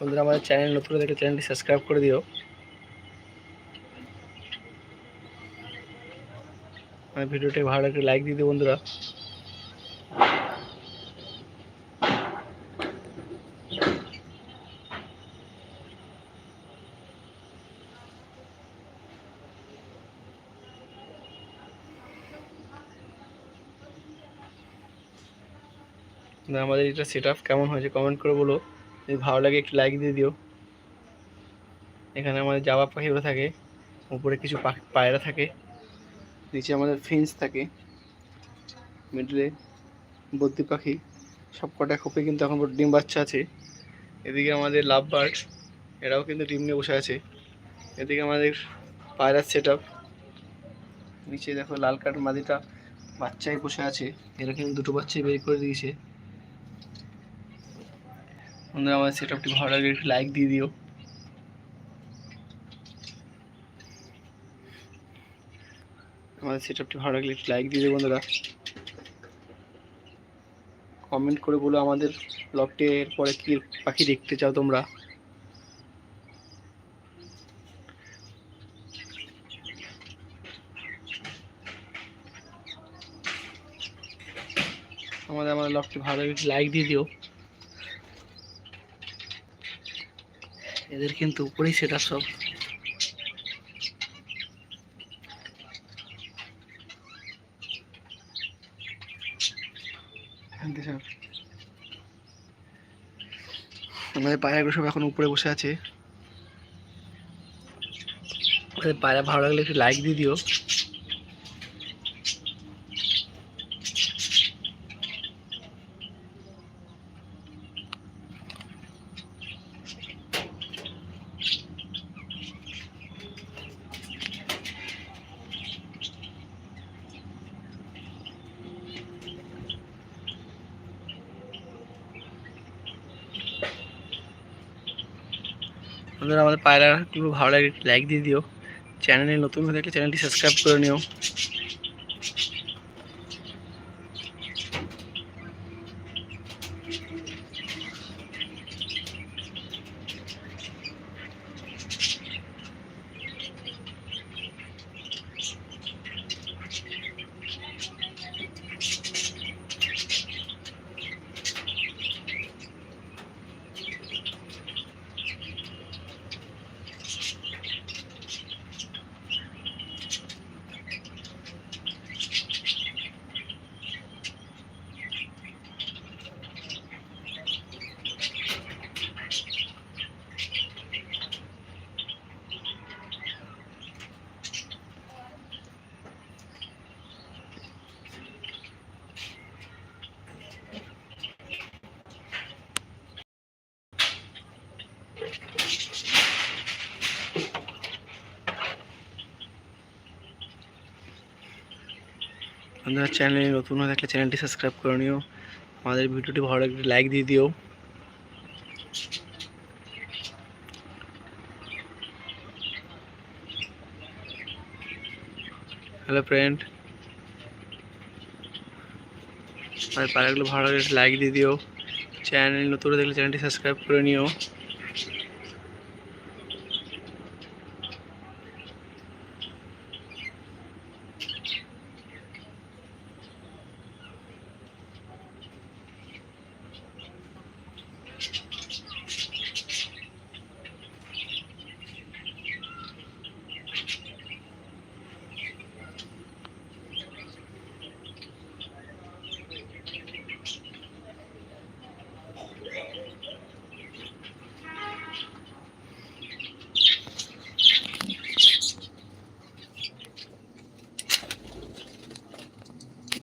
বন্ধুরা আমাদের চ্যানেল নতুন হলে চ্যানেলটি সাবস্ক্রাইব করে দিও। আমার ভিডিওটি ভালো লাগলে লাইক দিয়ে দিও বন্ধুরা। আমাদের এটা সেট আপ কেমন হয়েছে কমেন্ট করে বলো। যদি ভালো লাগে একটু লাইক দিয়ে দিও। এখানে আমাদের জাবা পাখি উড়ে থাকে, উপরে কিছু পায়রা থাকে, নিচে আমাদের ফিন্স থাকে, মিডলে বদ্রি পাখি, সব কটা খোপে কিন্তু এখন ডিম বাচ্চা আছে। এদিকে আমাদের লাভ বার্ড, এরাও কিন্তু ডিম নিয়ে বসে আছে। এদিকে আমাদের পায়রার সেট আপ, নিচে দেখো লাল কাঠ মাদিটা বাচ্চাই বসে আছে, এরা কিন্তু দুটো বাচ্চাই বের করে দিয়েছে। বন্ধুরা আমাদের সেট আপটি ভালো লাগলে একটু লাইক দিয়ে দিও। আমাদের সেট আপটি ভালো লাগলে একটু লাইক দিয়ে দিও বন্ধুরা। কমেন্ট করে বলো আমাদের ব্লগটি এরপরে কি পাখি দেখতে চাও তোমরা। আমাদের ব্লগটি ভালো লাগলে একটু লাইক দিয়ে দিও। এদের কিন্তু উপরেই সেট আপ সব। আমাদের পায়রাগুলো সব এখন উপরে বসে আছে। আমাদের পায়রা ভালো লাগলে একটু লাইক দিয়ে দিও। বন্ধুরা আমাদের পায়রাগুলো ভালো লাগে একটু লাইক দিয়ে দিও। চ্যানেলে নতুন হয়ে থাকলে চ্যানেলটি সাবস্ক্রাইব করে নিও। বন্ধুরা চ্যানেলে নতুন হয়ে থাকলে চ্যানেলটি সাবস্ক্রাইব করে নিও। আমাদের ভিডিওটি ভালো লাগলে লাইক দিয়ে দিও। হ্যালো ফ্রেন্ড, আমাদের পায়রাগুলো ভালো লাগলে লাইক দিয়ে দিও। চ্যানেল নতুন হয়ে থাকলে চ্যানেলটি সাবস্ক্রাইব করে নিও।